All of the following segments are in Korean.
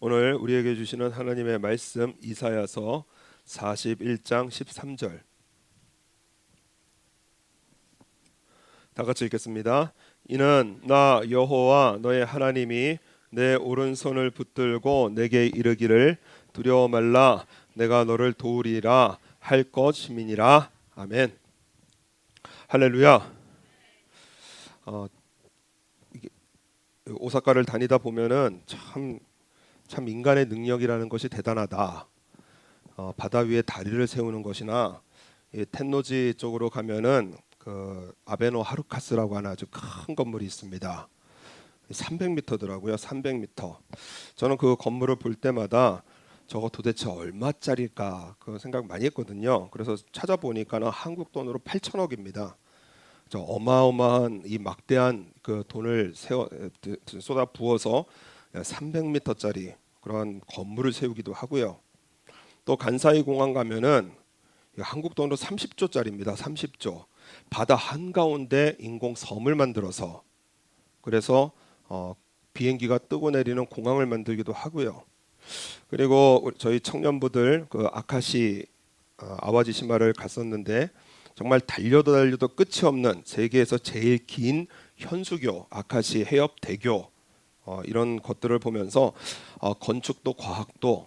오늘 우리에게 주시는 하나님의 말씀 이사야서 41장 13절 다 같이 읽겠습니다. 이는 나 여호와 너의 하나님이 내 오른손을 붙들고 내게 이르기를 두려워 말라 내가 너를 도우리라 할 것임이니라. 아멘. 할렐루야. 이게 오사카를 다니다 보면은 참 인간의 능력이라는 것이 대단하다. 바다 위에 다리를 세우는 것이나 이 텐노지 쪽으로 가면은 그 아베노 하루카스라고 하는 아주 큰 건물이 있습니다. 300m더라고요. 300m. 저는 그 건물을 볼 때마다 저거 도대체 얼마짜리일까 그 생각 많이 했거든요. 그래서 찾아보니까는 한국 돈으로 8천억입니다. 저 어마어마한 이 막대한 그 돈을 쏟아 부어서 300m짜리 그런 건물을 세우기도 하고요. 또 간사이 공항 가면은 한국 돈으로 30조짜리입니다. 30조. 바다 한가운데 인공 섬을 만들어서 그래서 비행기가 뜨고 내리는 공항을 만들기도 하고요. 그리고 저희 청년부들 그 아카시 아와지시마를 갔었는데 정말 달려도 끝이 없는 세계에서 제일 긴 현수교 아카시 해협 대교 이런 것들을 보면서 건축도 과학도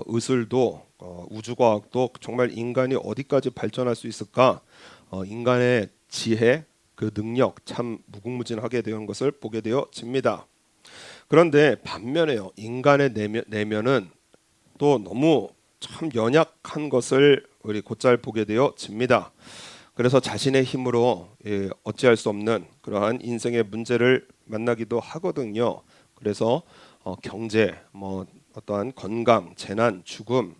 의술도 우주과학도 정말 인간이 어디까지 발전할 수 있을까 인간의 지혜 그 능력 참 무궁무진하게 되는 것을 보게 되어집니다. 그런데 반면에요 인간의 내면은 또 너무 참 연약한 것을 우리 곧잘 보게 되어집니다. 그래서 자신의 힘으로 어찌할 수 없는 그러한 인생의 문제를 만나기도 하거든요. 그래서 경제, 어떠한 건강, 재난, 죽음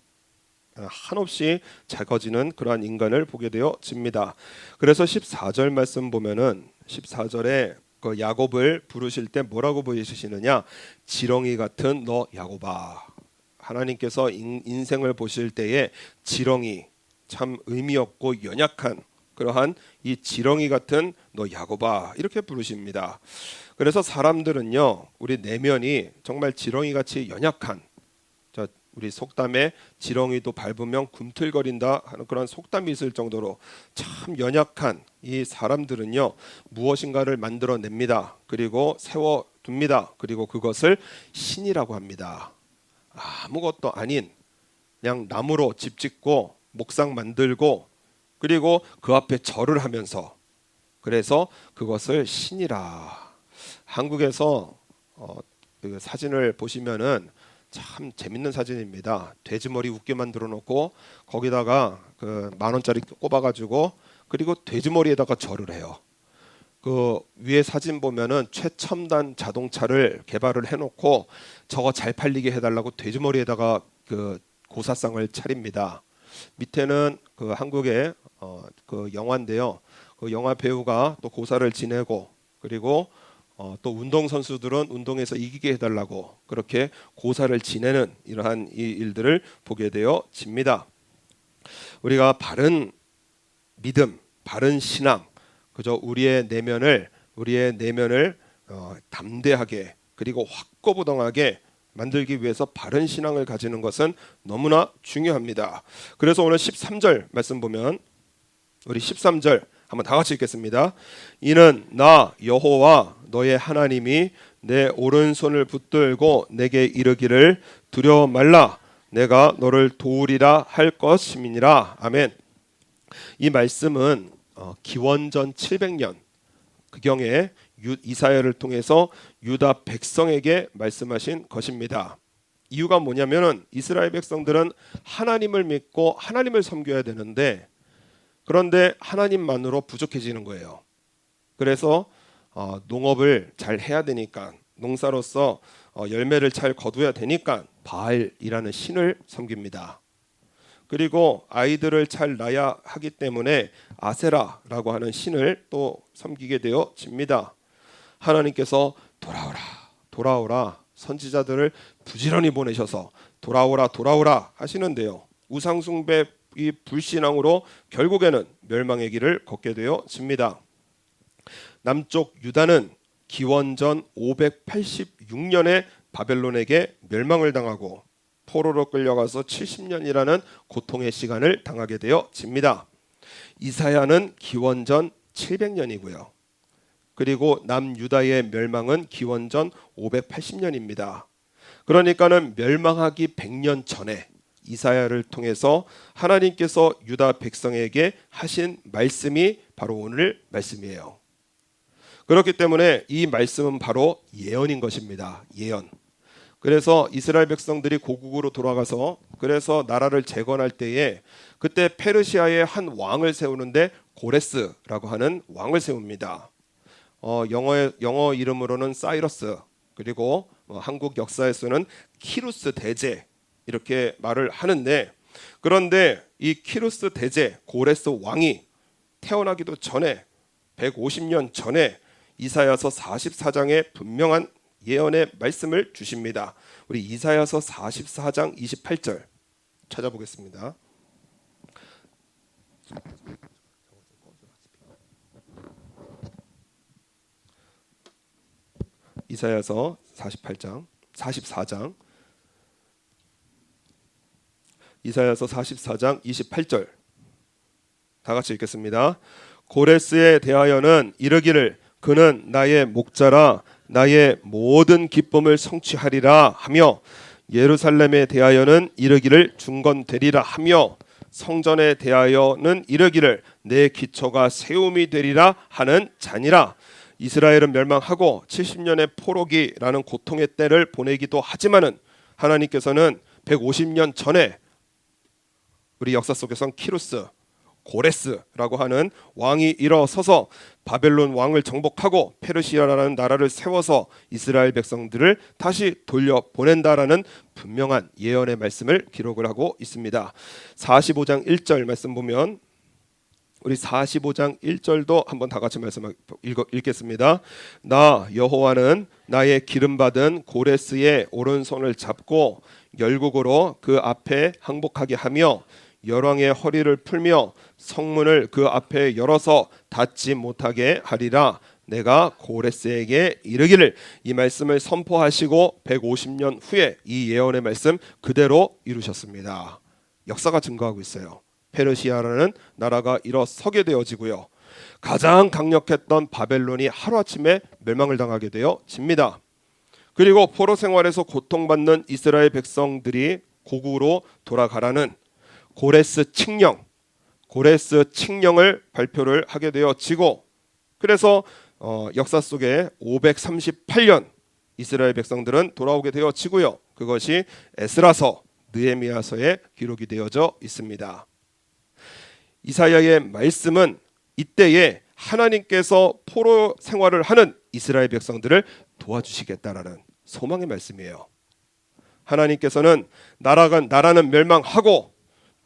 한없이 작아지는 그러한 인간을 보게 되어집니다. 그래서 14절 말씀 보면은 14절에 그 야곱을 부르실 때 뭐라고 부르시느냐? 지렁이 같은 너 야곱아. 하나님께서 인생을 보실 때에 지렁이 참 의미 없고 연약한 그러한 이 지렁이 같은 너 야곱아 이렇게 부르십니다. 그래서 사람들은요 우리 내면이 정말 지렁이같이 연약한 우리 속담에 지렁이도 밟으면 굼틀거린다 하는 그런 속담이 있을 정도로 참 연약한 이 사람들은요 무엇인가를 만들어냅니다. 그리고 세워둡니다. 그리고 그것을 신이라고 합니다. 아무것도 아닌 그냥 나무로 집 짓고 목상 만들고 그리고 그 앞에 절을 하면서 그래서 그것을 신이라. 한국에서 그 사진을 보시면은 참 재밌는 사진입니다. 돼지머리 웃게 만들어 놓고 거기다가 그 10,000원짜리 꼽아가지고 그리고 돼지머리에다가 절을 해요. 그 위에 사진 보면은 최첨단 자동차를 개발을 해놓고 저거 잘 팔리게 해달라고 돼지머리에다가 그 고사상을 차립니다. 밑에는 그 한국의 그 영화인데요. 그 영화 배우가 또 고사를 지내고 그리고 또 운동 선수들은 운동에서 이기게 해달라고 그렇게 고사를 지내는 이러한 이 일들을 보게 되어집니다. 우리가 바른 믿음, 바른 신앙, 그저 우리의 내면을 담대하게 그리고 확고부동하게 만들기 위해서 바른 신앙을 가지는 것은 너무나 중요합니다. 그래서 오늘 13절 말씀 보면 우리 13절 한번 다 같이 읽겠습니다. 이는 나 여호와 너의 하나님이 내 오른손을 붙들고 내게 이르기를 두려워 말라 내가 너를 도우리라 할 것임이니라. 아멘. 이 말씀은 기원전 700년 그경에 이사야를 통해서 유다 백성에게 말씀하신 것입니다. 이유가 뭐냐면은 이스라엘 백성들은 하나님을 믿고 하나님을 섬겨야 되는데 그런데 하나님만으로 부족해지는 거예요. 그래서 농업을 잘 해야 되니까 농사로서 열매를 잘 거둬야 되니까 바알이라는 신을 섬깁니다. 그리고 아이들을 잘 낳아야 하기 때문에 아세라라고 하는 신을 또 섬기게 되어집니다. 하나님께서 돌아오라 선지자들을 부지런히 보내셔서 돌아오라 하시는데요. 우상숭배 이 불신앙으로 결국에는 멸망의 길을 걷게 되어집니다. 남쪽 유다는 기원전 586년에 바벨론에게 멸망을 당하고 포로로 끌려가서 70년이라는 고통의 시간을 당하게 되어집니다. 이사야는 기원전 700년이고요. 그리고 남유다의 멸망은 기원전 580년입니다. 그러니까는 멸망하기 100년 전에 이사야를 통해서 하나님께서 유다 백성에게 하신 말씀이 바로 오늘 말씀이에요. 그렇기 때문에 이 말씀은 바로 예언인 것입니다. 예언. 그래서 이스라엘 백성들이 고국으로 돌아가서 그래서 나라를 재건할 때에 그때 페르시아의 한 왕을 세우는데 고레스라고 하는 왕을 세웁니다. 영어 이름으로는 사이러스, 그리고 한국 역사에서는 키루스 대제 이렇게 말을 하는데, 그런데 이 키루스 대제 고레스 왕이 태어나기도 전에 150년 전에 이사야서 44장에 분명한 예언의 말씀을 주십니다. 우리 이사야서 44장 28절 찾아보겠습니다. 이사야서 44장 이사야서 44장 28절 다 같이 읽겠습니다. 고레스에 대하여는 이르기를 그는 나의 목자라 나의 모든 기쁨을 성취하리라 하며, 예루살렘에 대하여는 이르기를 중건되리라 하며, 성전에 대하여는 이르기를 내 기초가 세움이 되리라 하는 자니라. 이스라엘은 멸망하고 70년의 포로기라는 고통의 때를 보내기도 하지만은 하나님께서는 150년 전에 우리 역사 속에선 키루스 고레스라고 하는 왕이 일어서서 바벨론 왕을 정복하고 페르시아라는 나라를 세워서 이스라엘 백성들을 다시 돌려보낸다라는 분명한 예언의 말씀을 기록을 하고 있습니다. 45장 1절 말씀 보면 우리 45장 1절도 한번 다 같이 말씀 읽겠습니다. 나 여호와는 나의 기름받은 고레스의 오른손을 잡고 열국으로 그 앞에 항복하게 하며 열왕의 허리를 풀며 성문을 그 앞에 열어서 닫지 못하게 하리라. 내가 고레스에게 이르기를. 이 말씀을 선포하시고 150년 후에 이 예언의 말씀 그대로 이루셨습니다. 역사가 증거하고 있어요. 페르시아라는 나라가 일어서게 되어지고요. 가장 강력했던 바벨론이 하루아침에 멸망을 당하게 되어집니다. 그리고 포로 생활에서 고통받는 이스라엘 백성들이 고국으로 돌아가라는 고레스 칙령을 발표를 하게 되어지고, 그래서 역사 속에 538년 이스라엘 백성들은 돌아오게 되어지고요. 그것이 에스라서, 느헤미야서에 기록이 되어져 있습니다. 이사야의 말씀은 이때에 하나님께서 포로 생활을 하는 이스라엘 백성들을 도와주시겠다라는 소망의 말씀이에요. 하나님께서는 나라는 멸망하고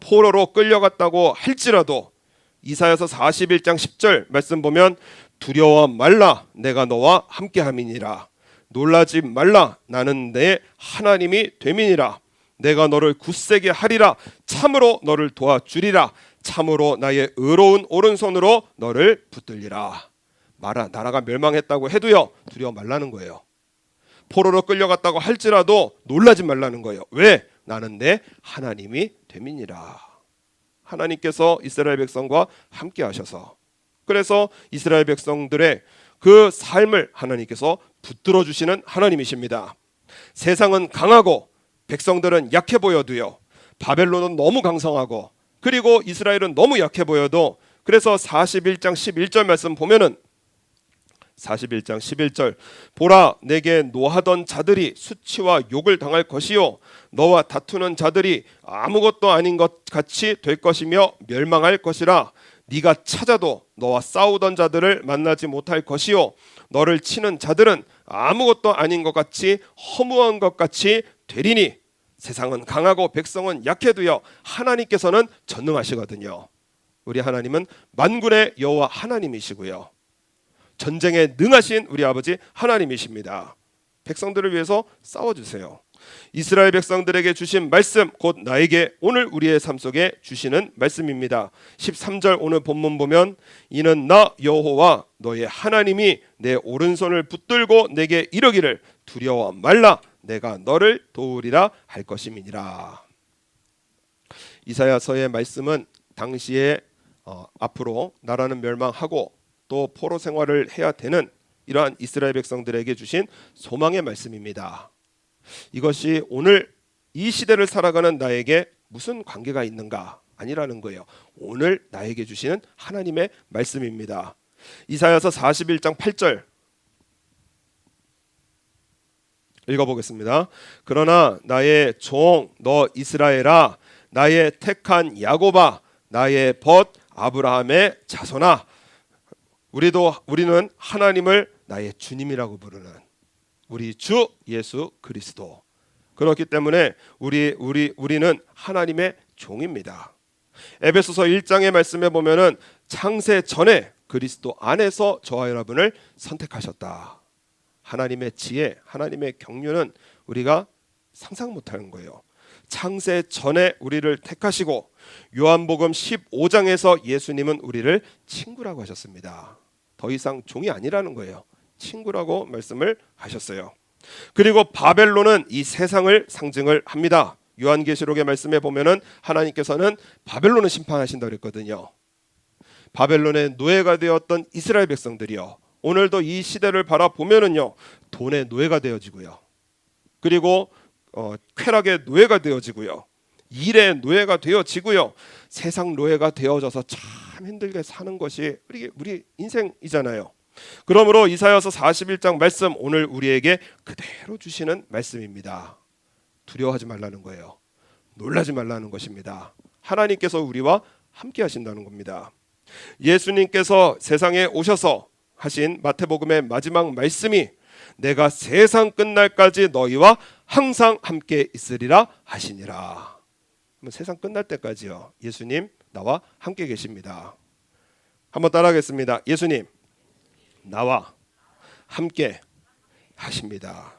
포로로 끌려갔다고 할지라도 이사야서 41장 10절 말씀 보면 두려워 말라 내가 너와 함께함이니라. 놀라지 말라 나는 내 하나님이 됨이니라. 내가 너를 굳세게 하리라. 참으로 너를 도와주리라. 참으로 나의 의로운 오른손으로 너를 붙들리라. 나라가 멸망했다고 해도요, 두려워 말라는 거예요. 포로로 끌려갔다고 할지라도 놀라지 말라는 거예요. 왜? 나는 내 하나님이 됨이니라. 하나님께서 이스라엘 백성과 함께 하셔서, 그래서 이스라엘 백성들의 그 삶을 하나님께서 붙들어 주시는 하나님이십니다. 세상은 강하고 백성들은 약해 보여도요, 바벨론은 너무 강성하고 그리고 이스라엘은 너무 약해 보여도, 그래서 41장 11절 말씀 보면은 41장 11절 보라 내게 노하던 자들이 수치와 욕을 당할 것이요 너와 다투는 자들이 아무것도 아닌 것 같이 될 것이며 멸망할 것이라. 네가 찾아도 너와 싸우던 자들을 만나지 못할 것이요 너를 치는 자들은 아무것도 아닌 것 같이 허무한 것 같이 되리니. 세상은 강하고 백성은 약해도요 하나님께서는 전능하시거든요. 우리 하나님은 만군의 여호와 하나님이시고요, 전쟁에 능하신 우리 아버지 하나님이십니다. 백성들을 위해서 싸워주세요. 이스라엘 백성들에게 주신 말씀, 곧 나에게 오늘 우리의 삶 속에 주시는 말씀입니다. 13절 오늘 본문 보면 이는 나 여호와 너의 하나님이 내 오른손을 붙들고 내게 이르기를 두려워 말라 내가 너를 도우리라 할 것임이니라. 이사야서의 말씀은 당시에 앞으로 나라는 멸망하고 또 포로 생활을 해야 되는 이러한 이스라엘 백성들에게 주신 소망의 말씀입니다. 이것이 오늘 이 시대를 살아가는 나에게 무슨 관계가 있는가? 아니라는 거예요. 오늘 나에게 주시는 하나님의 말씀입니다. 이사야서 41장 8절 읽어보겠습니다. 그러나 나의 종 너 이스라엘아, 나의 택한 야곱아, 나의 벗 아브라함의 자손아. 우리는 하나님을 나의 주님이라고 부르는 우리 주 예수 그리스도. 그렇기 때문에 우리는 하나님의 종입니다. 에베소서 1장의 말씀에 보면은 창세 전에 그리스도 안에서 저와 여러분을 선택하셨다. 하나님의 지혜, 하나님의 경륜은 우리가 상상 못하는 거예요. 창세 전에 우리를 택하시고 요한복음 15장에서 예수님은 우리를 친구라고 하셨습니다. 더 이상 종이 아니라는 거예요. 친구라고 말씀을 하셨어요. 그리고 바벨론은 이 세상을 상징을 합니다. 요한계시록의 말씀에 보면은 하나님께서는 바벨론을 심판하신다고 그랬거든요. 바벨론의 노예가 되었던 이스라엘 백성들이요, 오늘도 이 시대를 바라보면은요, 돈의 노예가 되어지고요, 그리고 쾌락의 노예가 되어지고요, 일의 노예가 되어지고요, 세상 노예가 되어져서 참 힘들게 사는 것이 우리 인생이잖아요. 그러므로 이사야서 41장 말씀, 오늘 우리에게 그대로 주시는 말씀입니다. 두려워하지 말라는 거예요. 놀라지 말라는 것입니다. 하나님께서 우리와 함께 하신다는 겁니다. 예수님께서 세상에 오셔서 하신 마태복음의 마지막 말씀이 내가 세상 끝날까지 너희와 항상 함께 있으리라 하시니라. 세상 끝날 때까지요, 예수님 나와 함께 계십니다. 한번 따라하겠습니다. 예수님 나와 함께 하십니다.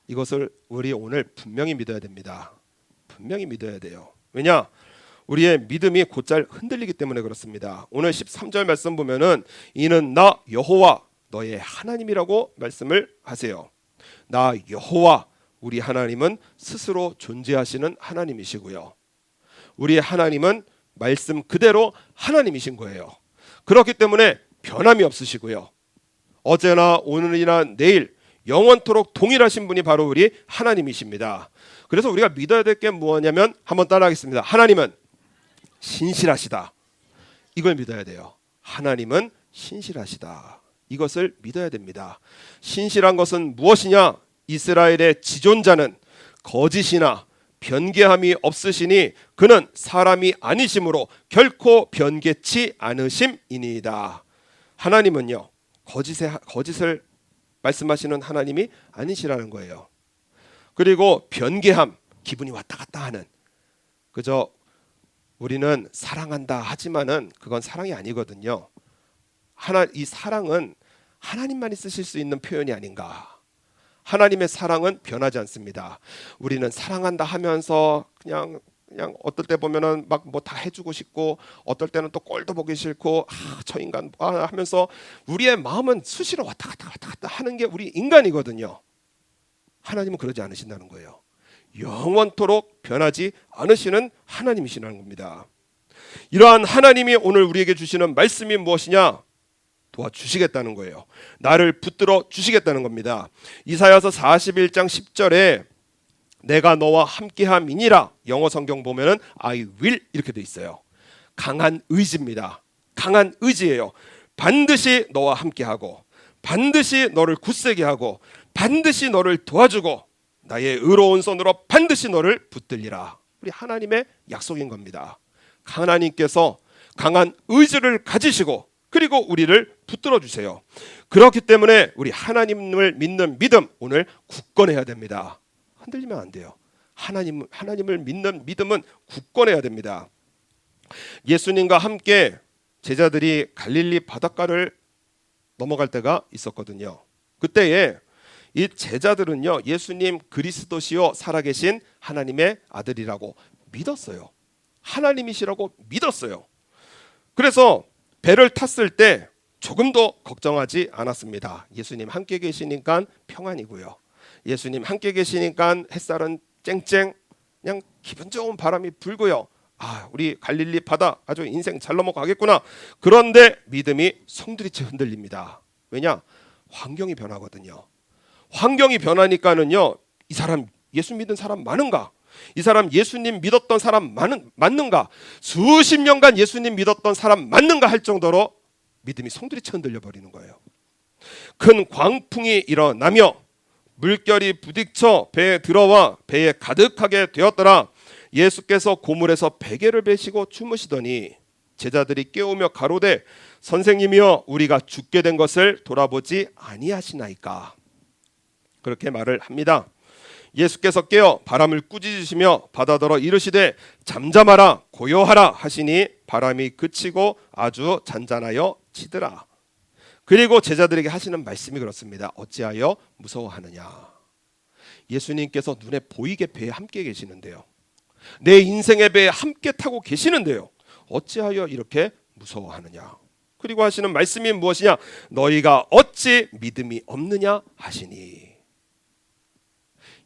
이것을 우리 오늘 분명히 믿어야 됩니다. 분명히 믿어야 돼요. 왜냐? 우리의 믿음이 곧잘 흔들리기 때문에 그렇습니다. 오늘 13절 말씀 보면은 이는 나 여호와 너의 하나님이라고 말씀을 하세요. 나 여호와, 우리 하나님은 스스로 존재하시는 하나님이시고요, 우리 하나님은 말씀 그대로 하나님이신 거예요. 그렇기 때문에 변함이 없으시고요, 어제나 오늘이나 내일 영원토록 동일하신 분이 바로 우리 하나님이십니다. 그래서 우리가 믿어야 될 게 무엇이냐면, 한번 따라하겠습니다. 하나님은 신실하시다. 이걸 믿어야 돼요. 하나님은 신실하시다. 이것을 믿어야 됩니다. 신실한 것은 무엇이냐? 이스라엘의 지존자는 거짓이나 변개함이 없으시니 그는 사람이 아니심으로 결코 변개치 않으심이니이다. 하나님은요, 거짓을 말씀하시는 하나님이 아니시라는 거예요. 그리고 변개함, 기분이 왔다 갔다 하는, 그저 우리는 사랑한다 하지만은 그건 사랑이 아니거든요. 이 사랑은 하나님만이 쓰실 수 있는 표현이 아닌가. 하나님의 사랑은 변하지 않습니다. 우리는 사랑한다 하면서 그냥 어떨 때 보면은 막 뭐 다 해주고 싶고, 어떨 때는 또 꼴도 보기 싫고, 저 인간 하면서 우리의 마음은 수시로 왔다 갔다 하는 게 우리 인간이거든요. 하나님은 그러지 않으신다는 거예요. 영원토록 변하지 않으시는 하나님이시라는 겁니다. 이러한 하나님이 오늘 우리에게 주시는 말씀이 무엇이냐? 도와주시겠다는 거예요. 나를 붙들어 주시겠다는 겁니다. 이사야서 41장 10절에 내가 너와 함께함이니라, 영어 성경 보면은 I will 이렇게 돼 있어요. 강한 의지입니다. 강한 의지예요. 반드시 너와 함께하고, 반드시 너를 굳세게 하고, 반드시 너를 도와주고, 나의 의로운 손으로 반드시 너를 붙들리라. 우리 하나님의 약속인 겁니다. 하나님께서 강한 의지를 가지시고, 그리고 우리를 붙들어 주세요. 그렇기 때문에 우리 하나님을 믿는 믿음, 오늘 굳건해야 됩니다. 흔들리면 안 돼요. 하나님을 믿는 믿음은 굳건해야 됩니다. 예수님과 함께 제자들이 갈릴리 바닷가를 넘어갈 때가 있었거든요. 그때에 이 제자들은요, 예수님 그리스도시요 살아계신 하나님의 아들이라고 믿었어요. 하나님이시라고 믿었어요. 그래서 배를 탔을 때 조금도 걱정하지 않았습니다. 예수님 함께 계시니까 평안이고요. 예수님 함께 계시니까 햇살은 쨍쨍 그냥 기분 좋은 바람이 불고요. 우리 갈릴리 바다 아주 인생 잘 넘어가겠구나. 그런데 믿음이 송두리째 흔들립니다. 왜냐? 환경이 변하거든요. 환경이 변하니까는요, 이 사람 예수 믿은 사람 많은가? 이 사람 예수님 믿었던 사람 맞는가? 수십 년간 예수님 믿었던 사람 맞는가 할 정도로 믿음이 송두리째 흔들려 버리는 거예요. 큰 광풍이 일어나며 물결이 부딪혀 배에 들어와 배에 가득하게 되었더라. 예수께서 고물에서 베개를 베시고 주무시더니 제자들이 깨우며 가로되 선생님이여 우리가 죽게 된 것을 돌아보지 아니하시나이까. 그렇게 말을 합니다. 예수께서 깨어 바람을 꾸짖으시며 바다더러 이르시되 잠잠하라 고요하라 하시니 바람이 그치고 아주 잔잔하여 치더라. 그리고 제자들에게 하시는 말씀이 그렇습니다. 어찌하여 무서워하느냐. 예수님께서 눈에 보이게 배에 함께 계시는데요, 내 인생의 배에 함께 타고 계시는데요, 어찌하여 이렇게 무서워하느냐. 그리고 하시는 말씀이 무엇이냐? 너희가 어찌 믿음이 없느냐 하시니.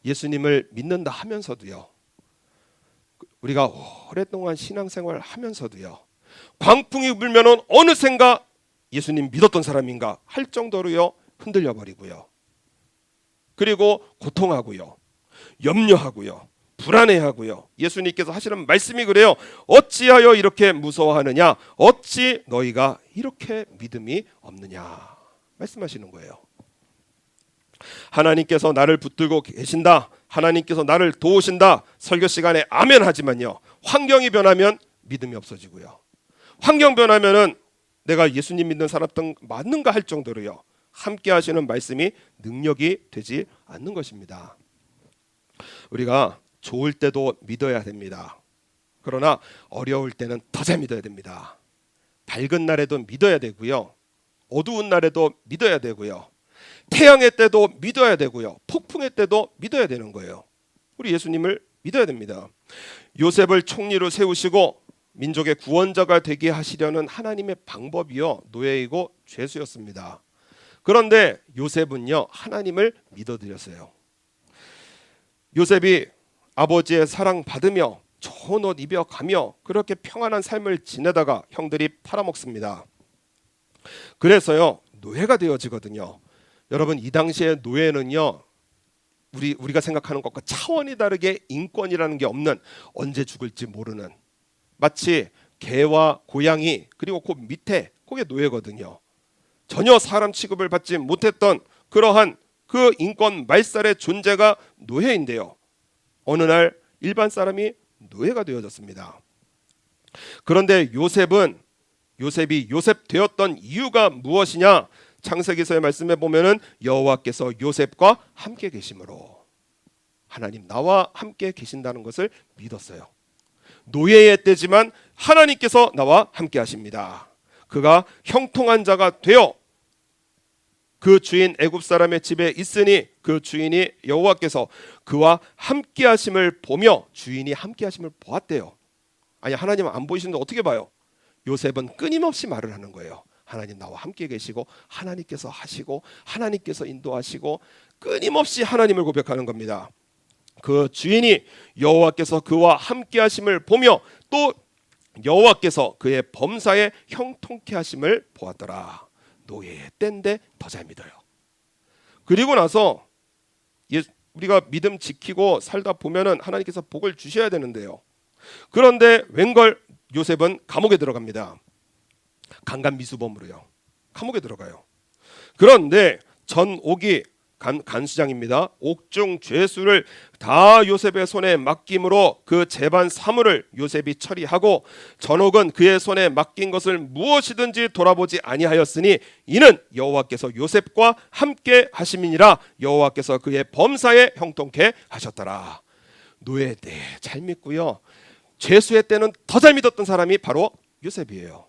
예수님을 믿는다 하면서도요, 우리가 오랫동안 신앙생활 하면서도요, 광풍이 불면은 어느샌가 예수님 믿었던 사람인가 할 정도로요 흔들려 버리고요, 그리고 고통하고요, 염려하고요, 불안해하고요. 예수님께서 하시는 말씀이 그래요. 어찌하여 이렇게 무서워하느냐? 어찌 너희가 이렇게 믿음이 없느냐 말씀하시는 거예요. 하나님께서 나를 붙들고 계신다, 하나님께서 나를 도우신다, 설교 시간에 아멘 하지만요, 환경이 변하면 믿음이 없어지고요, 환경 변하면은 내가 예수님 믿는 사람 맞는가 할 정도로요 함께 하시는 말씀이 능력이 되지 않는 것입니다. 우리가 좋을 때도 믿어야 됩니다. 그러나 어려울 때는 더 잘 믿어야 됩니다. 밝은 날에도 믿어야 되고요, 어두운 날에도 믿어야 되고요, 태양의 때도 믿어야 되고요, 폭풍의 때도 믿어야 되는 거예요. 우리 예수님을 믿어야 됩니다. 요셉을 총리로 세우시고 민족의 구원자가 되게 하시려는 하나님의 방법이요 노예이고 죄수였습니다. 그런데 요셉은요 하나님을 믿어드렸어요. 요셉이 아버지의 사랑 받으며 좋은 옷 입어가며 그렇게 평안한 삶을 지내다가 형들이 팔아먹습니다. 그래서요 노예가 되어지거든요. 여러분, 이 당시의 노예는요 우리가 생각하는 것과 차원이 다르게 인권이라는 게 없는, 언제 죽을지 모르는, 마치 개와 고양이 그리고 그 밑에 그게 노예거든요. 전혀 사람 취급을 받지 못했던 그러한 그 인권 말살의 존재가 노예인데요, 어느 날 일반 사람이 노예가 되어졌습니다. 그런데 요셉이 요셉 되었던 이유가 무엇이냐? 창세기서의 말씀에 보면은 여호와께서 요셉과 함께 계심으로, 하나님 나와 함께 계신다는 것을 믿었어요. 노예의 때지만 하나님께서 나와 함께 하십니다. 그가 형통한 자가 되어 그 주인 애굽 사람의 집에 있으니 그 주인이 여호와께서 그와 함께 하심을 보며, 주인이 함께 하심을 보았대요. 아니, 하나님은 안 보이시는데 어떻게 봐요? 요셉은 끊임없이 말을 하는 거예요. 하나님 나와 함께 계시고 하나님께서 하시고 하나님께서 인도하시고, 끊임없이 하나님을 고백하는 겁니다. 그 주인이 여호와께서 그와 함께 하심을 보며 또 여호와께서 그의 범사에 형통케 하심을 보았더라. 노예의 때인데 더 잘 믿어요. 그리고 나서 우리가 믿음 지키고 살다 보면은 하나님께서 복을 주셔야 되는데요, 그런데 웬걸 요셉은 감옥에 들어갑니다. 강간미수범으로요 감옥에 들어가요. 그런데 전옥이 간수장입니다. 옥중 죄수를 다 요셉의 손에 맡김으로 그 재반 사물을 요셉이 처리하고, 전옥은 그의 손에 맡긴 것을 무엇이든지 돌아보지 아니하였으니 이는 여호와께서 요셉과 함께 하심이니라. 여호와께서 그의 범사에 형통케 하셨더라. 노예 때 잘 믿고요, 죄수의 때는 더 잘 믿었던 사람이 바로 요셉이에요.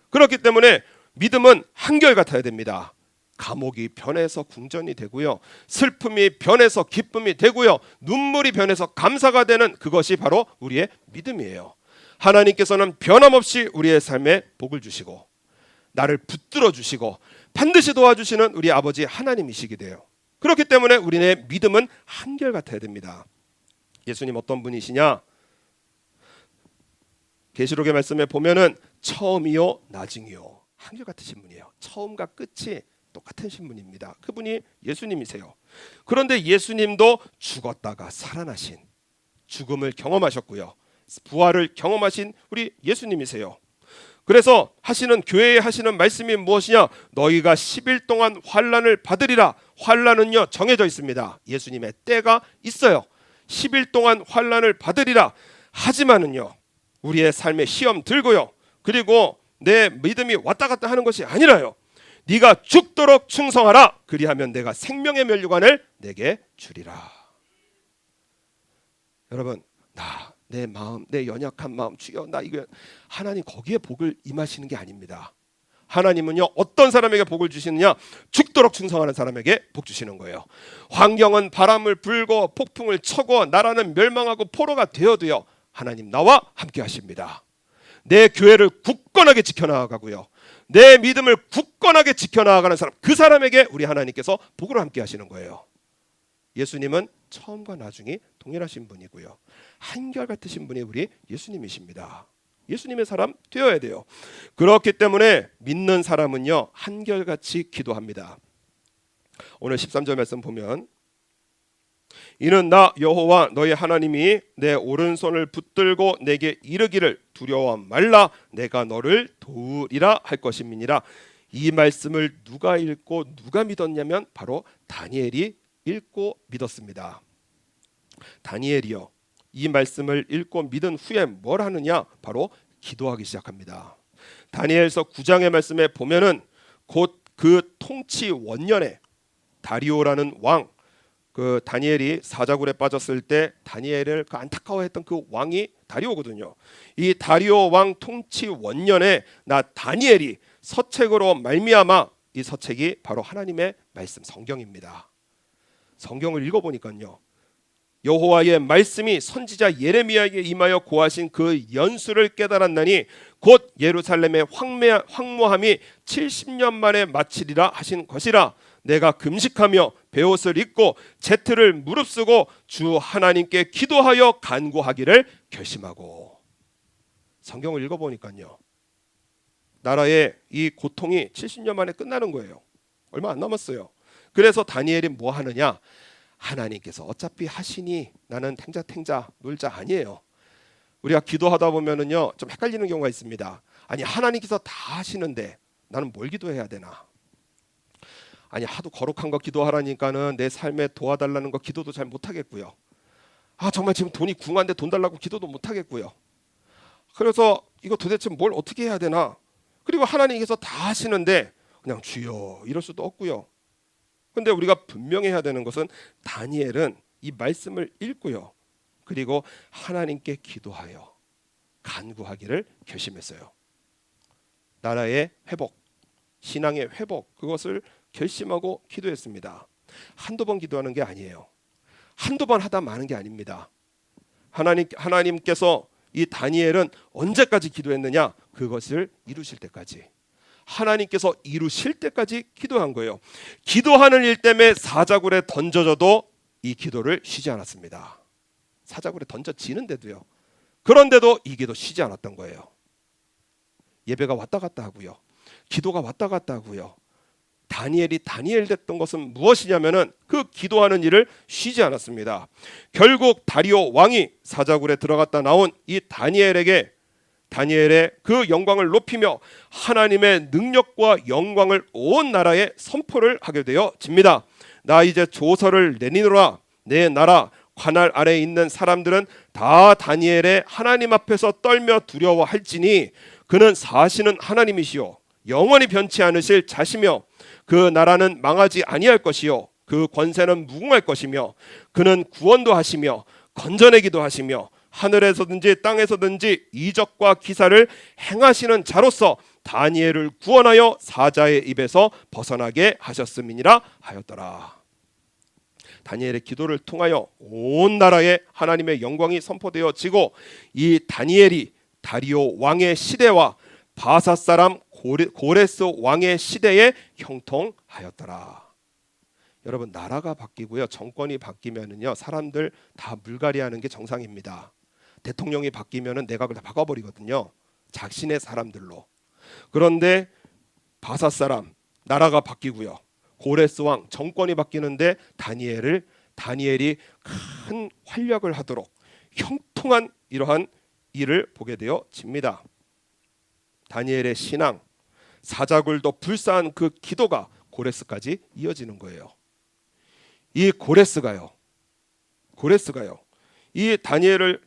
그렇기 때문에 믿음은 한결같아야 됩니다. 감옥이 변해서 궁전이 되고요, 슬픔이 변해서 기쁨이 되고요, 눈물이 변해서 감사가 되는 그것이 바로 우리의 믿음이에요. 하나님께서는 변함없이 우리의 삶에 복을 주시고 나를 붙들어 주시고 반드시 도와주시는 우리 아버지 하나님이시게 돼요. 그렇기 때문에 우리의 믿음은 한결같아야 됩니다. 예수님 어떤 분이시냐? 계시록의 말씀에 보면은 처음이요 나중이요 한결같으신 분이에요. 처음과 끝이 똑같은 분입니다. 그분이 예수님이세요. 그런데 예수님도 죽었다가 살아나신, 죽음을 경험하셨고요, 부활을 경험하신 우리 예수님이세요. 그래서 하시는, 교회에 하시는 말씀이 무엇이냐? 너희가 10일 동안 환난을 받으리라. 환난은요 정해져 있습니다. 예수님의 때가 있어요. 10일 동안 환난을 받으리라. 하지만은요 우리의 삶에 시험 들고요, 그리고 내 믿음이 왔다 갔다 하는 것이 아니라요, 네가 죽도록 충성하라. 그리하면 내가 생명의 면류관을 내게 주리라. 여러분, 내 마음, 내 연약한 마음, 주여 나 이거, 하나님 거기에 복을 임하시는 게 아닙니다. 하나님은요 어떤 사람에게 복을 주시느냐? 죽도록 충성하는 사람에게 복 주시는 거예요. 환경은 바람을 불고 폭풍을 쳐고 나라는 멸망하고 포로가 되어도요 하나님 나와 함께 하십니다. 내 교회를 굳건하게 지켜나가고요, 내 믿음을 굳건하게 지켜나가는 사람, 그 사람에게 우리 하나님께서 복으로 함께 하시는 거예요. 예수님은 처음과 나중이 동일하신 분이고요, 한결같으신 분이 우리 예수님이십니다. 예수님의 사람 되어야 돼요. 그렇기 때문에 믿는 사람은요 한결같이 기도합니다. 오늘 13절 말씀 보면, 이는 나 여호와 너의 하나님이 내 오른손을 붙들고 내게 이르기를 두려워 말라, 내가 너를 도우리라 할 것임이니라. 이 말씀을 누가 읽고 누가 믿었냐면 바로 다니엘이 읽고 믿었습니다. 다니엘이요 이 말씀을 읽고 믿은 후에 뭘 하느냐? 바로 기도하기 시작합니다. 다니엘서 9장의 말씀에 보면은 곧 그 통치 원년에 다리오라는 왕, 그 다니엘이 사자굴에 빠졌을 때 다니엘을 그 안타까워했던 그 왕이 다리오거든요. 이 다리오 왕 통치 원년에 나 다니엘이 서책으로 말미암아, 이 서책이 바로 하나님의 말씀 성경입니다. 성경을 읽어보니까요 여호와의 말씀이 선지자 예레미야에게 임하여 고하신 그 연수를 깨달았나니 곧 예루살렘의 황무함이 70년 만에 마치리라 하신 것이라. 내가 금식하며 베옷을 입고 제트를 무릅쓰고 주 하나님께 기도하여 간구하기를 결심하고. 성경을 읽어보니까요 나라의 이 고통이 70년 만에 끝나는 거예요. 얼마 안 남았어요. 그래서 다니엘이 뭐 하느냐? 하나님께서 어차피 하시니 나는 탱자탱자 놀자 아니에요. 우리가 기도하다 보면은요 좀 헷갈리는 경우가 있습니다. 아니 하나님께서 다 하시는데 나는 뭘 기도해야 되나? 아니 하도 거룩한 거 기도하라니까는 내 삶에 도와달라는 거 기도도 잘 못하겠고요. 정말 지금 돈이 궁한데 돈 달라고 기도도 못하겠고요. 그래서 이거 도대체 뭘 어떻게 해야 되나? 그리고 하나님께서 다 하시는데 그냥 주여 이럴 수도 없고요. 근데 우리가 분명히 해야 되는 것은 다니엘은 이 말씀을 읽고요, 그리고 하나님께 기도하여 간구하기를 결심했어요. 나라의 회복, 신앙의 회복, 그것을 결심하고 기도했습니다. 한두 번 기도하는 게 아니에요. 한두 번 하다 마는 게 아닙니다. 하나님께서 이 다니엘은 언제까지 기도했느냐? 그것을 이루실 때까지, 하나님께서 이루실 때까지 기도한 거예요. 기도하는 일 때문에 사자굴에 던져져도 이 기도를 쉬지 않았습니다. 사자굴에 던져지는데도요, 그런데도 이 기도 쉬지 않았던 거예요. 예배가 왔다 갔다 하고요, 기도가 왔다 갔다 하고요. 다니엘이 다니엘 됐던 것은 무엇이냐면은 그 기도하는 일을 쉬지 않았습니다. 결국 다리오 왕이 사자굴에 들어갔다 나온 이 다니엘의 그 영광을 높이며 하나님의 능력과 영광을 온 나라에 선포를 하게 되어집니다. 나 이제 조서를 내리노라. 내 나라 관할 아래에 있는 사람들은 다 다니엘의 하나님 앞에서 떨며 두려워할지니 그는 사시는 하나님이시요 영원히 변치 않으실 자시며 그 나라는 망하지 아니할 것이요 그 권세는 무궁할 것이며 그는 구원도 하시며 건져내기도 하시며 하늘에서든지 땅에서든지 이적과 기사를 행하시는 자로서 다니엘을 구원하여 사자의 입에서 벗어나게 하셨음이니라 하였더라. 다니엘의 기도를 통하여 온 나라에 하나님의 영광이 선포되어지고 이 다니엘이 다리오 왕의 시대와 바사 사람 고레스 왕의 시대에 형통하였더라. 여러분, 나라가 바뀌고요, 정권이 바뀌면은요, 사람들 다 물갈이하는 게 정상입니다. 대통령이 바뀌면은 내각을 다 바꿔버리거든요, 자신의 사람들로. 그런데 바사 사람, 나라가 바뀌고요, 고레스 왕 정권이 바뀌는데 다니엘이 큰 활약을 하도록 형통한 이러한 일을 보게 되어집니다. 다니엘의 신앙, 사자굴도 불사한 그 기도가 고레스까지 이어지는 거예요. 이 고레스가요, 이 다니엘이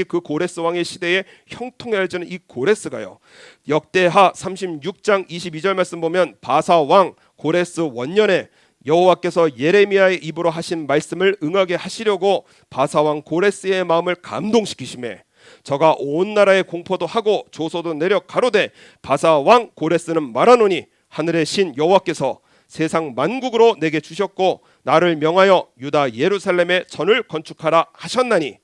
그 고레스 왕의 시대에 형통해지는 이 고레스가요, 역대하 36장 22절 말씀 보면 바사 왕 고레스 원년에 여호와께서 예레미야의 입으로 하신 말씀을 응하게 하시려고 바사 왕 고레스의 마음을 감동시키심에 저가 온 나라에 공포도 하고 조소도 내려 가로되 바사 왕 고레스는 말하노니 하늘의 신 여호와께서 세상 만국으로 내게 주셨고 나를 명하여 유다 예루살렘에 전을 건축하라 하셨나니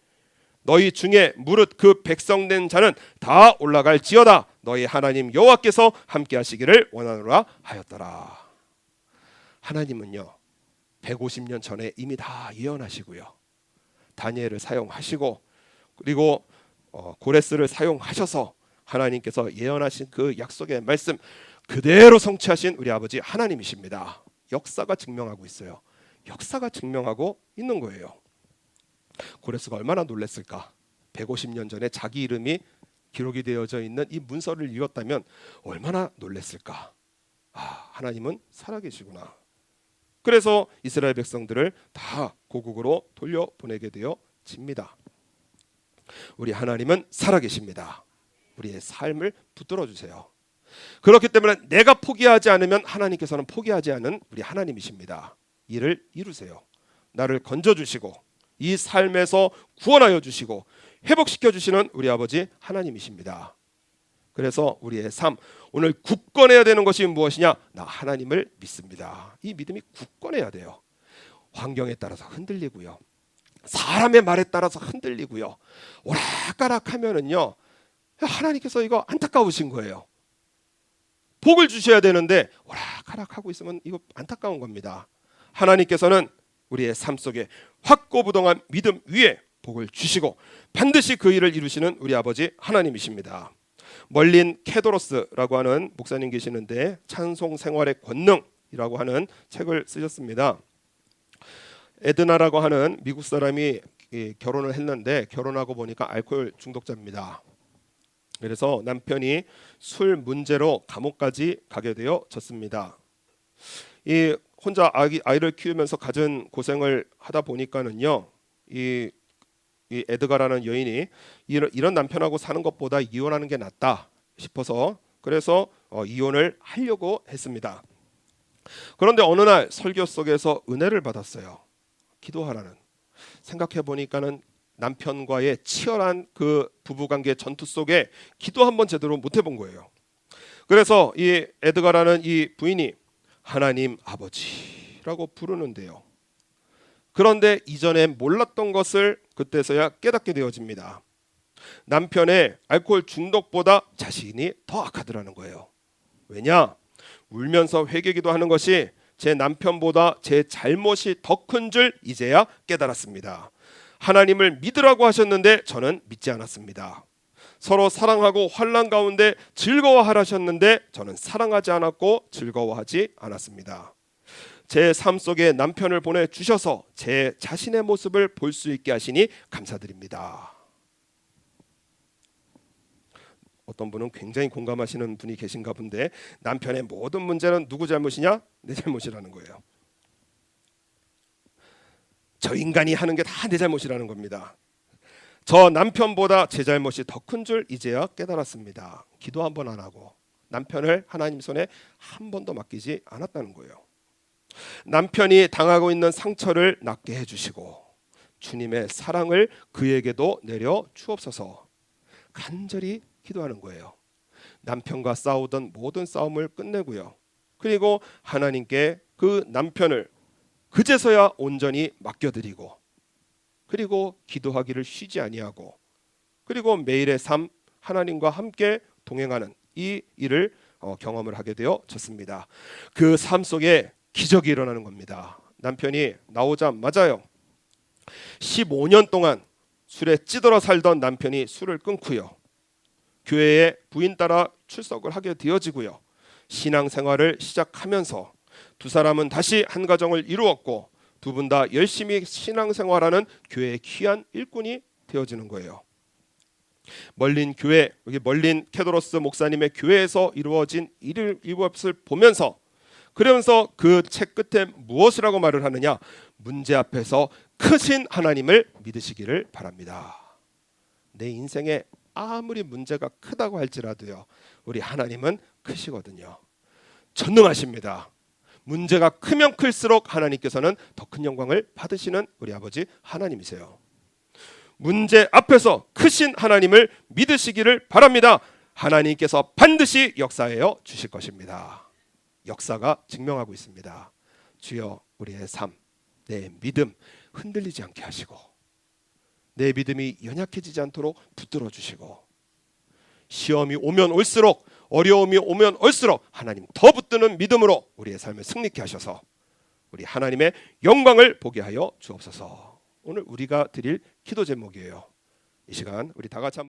너희 중에 무릇 그 백성된 자는 다 올라갈지어다 너희 하나님 여호와께서 함께 하시기를 원하노라 하였더라. 하나님은요 150년 전에 이미 다 예언하시고요, 다니엘을 사용하시고 그리고 고레스를 사용하셔서 하나님께서 예언하신 그 약속의 말씀 그대로 성취하신 우리 아버지 하나님이십니다. 역사가 증명하고 있어요. 역사가 증명하고 있는 거예요. 고레스가 얼마나 놀랐을까. 150년 전에 자기 이름이 기록이 되어져 있는 이 문서를 읽었다면 얼마나 놀랐을까. 하나님은 살아계시구나. 그래서 이스라엘 백성들을 다 고국으로 돌려보내게 되어집니다. 우리 하나님은 살아계십니다. 우리의 삶을 붙들어 주세요. 그렇기 때문에 내가 포기하지 않으면 하나님께서는 포기하지 않은 우리 하나님이십니다. 이를 이루세요. 나를 건져주시고 이 삶에서 구원하여 주시고 회복시켜 주시는 우리 아버지 하나님이십니다. 그래서 우리의 삶, 오늘 굳건해야 되는 것이 무엇이냐? 나 하나님을 믿습니다. 이 믿음이 굳건해야 돼요. 환경에 따라서 흔들리고요, 사람의 말에 따라서 흔들리고요, 오락가락하면은요 하나님께서 이거 안타까우신 거예요. 복을 주셔야 되는데 오락가락하고 있으면 이거 안타까운 겁니다. 하나님께서는 우리의 삶 속에 확고부동한 믿음 위에 복을 주시고 반드시 그 일을 이루시는 우리 아버지 하나님이십니다. 멀린 케도로스라고 하는 목사님 계시는데 찬송 생활의 권능이라고 하는 책을 쓰셨습니다. 에드나라고 하는 미국 사람이 결혼을 했는데 결혼하고 보니까 알코올 중독자입니다. 그래서 남편이 술 문제로 감옥까지 가게 되어졌습니다. 이 혼자 아이를 키우면서 갖은 고생을 하다 보니까는요, 이 에드가라는 여인이 이런 남편하고 사는 것보다 이혼하는 게 낫다 싶어서 그래서 이혼을 하려고 했습니다. 그런데 어느 날 설교 속에서 은혜를 받았어요. 기도하라는. 생각해 보니까는 남편과의 치열한 그 부부관계 전투 속에 기도 한번 제대로 못 해본 거예요. 그래서 이 에드가라는 이 부인이 하나님 아버지라고 부르는데요, 그런데 이전에 몰랐던 것을 그때서야 깨닫게 되어집니다. 남편의 알코올 중독보다 자신이 더 악하더라는 거예요. 왜냐? 울면서 회개기도 하는 것이 제 남편보다 제 잘못이 더 큰 줄 이제야 깨달았습니다. 하나님을 믿으라고 하셨는데 저는 믿지 않았습니다. 서로 사랑하고 환난 가운데 즐거워하라셨는데 저는 사랑하지 않았고 즐거워하지 않았습니다. 제 삶 속에 남편을 보내주셔서 제 자신의 모습을 볼 수 있게 하시니 감사드립니다. 어떤 분은 굉장히 공감하시는 분이 계신가 본데 남편의 모든 문제는 누구 잘못이냐? 내 잘못이라는 거예요. 저 인간이 하는 게 다 내 잘못이라는 겁니다. 저 남편보다 제 잘못이 더 큰 줄 이제야 깨달았습니다. 기도 한 번 안 하고 남편을 하나님 손에 한 번도 맡기지 않았다는 거예요. 남편이 당하고 있는 상처를 낫게 해주시고 주님의 사랑을 그에게도 내려 주옵소서 간절히 기도하는 거예요. 남편과 싸우던 모든 싸움을 끝내고요, 그리고 하나님께 그 남편을 그제서야 온전히 맡겨드리고 그리고 기도하기를 쉬지 아니하고 그리고 매일의 삶 하나님과 함께 동행하는 이 일을 경험을 하게 되어졌습니다. 그 삶 속에 기적이 일어나는 겁니다. 남편이 나오자마자요, 15년 동안 술에 찌들어 살던 남편이 술을 끊고요, 교회에 부인 따라 출석을 하게 되어지고요, 신앙생활을 시작하면서 두 사람은 다시 한 가정을 이루었고 두 분 다 열심히 신앙생활하는 교회의 귀한 일꾼이 되어지는 거예요. 멀린 교회, 여기 멀린 케도로스 목사님의 교회에서 이루어진 이것을 보면서, 그러면서 그 책 끝에 무엇이라고 말을 하느냐? 문제 앞에서 크신 하나님을 믿으시기를 바랍니다. 내 인생에 아무리 문제가 크다고 할지라도요, 우리 하나님은 크시거든요. 전능하십니다. 문제가 크면 클수록 하나님께서는 더 큰 영광을 받으시는 우리 아버지 하나님이세요. 문제 앞에서 크신 하나님을 믿으시기를 바랍니다. 하나님께서 반드시 역사하여 주실 것입니다. 역사가 증명하고 있습니다. 주여, 우리의 삶, 내 믿음 흔들리지 않게 하시고 내 믿음이 연약해지지 않도록 붙들어 주시고, 시험이 오면 올수록, 어려움이 오면 올수록 하나님 더 붙드는 믿음으로 우리의 삶을 승리케 하셔서 우리 하나님의 영광을 보게 하여 주옵소서. 오늘 우리가 드릴 기도 제목이에요. 이 시간 우리 다 같이 한번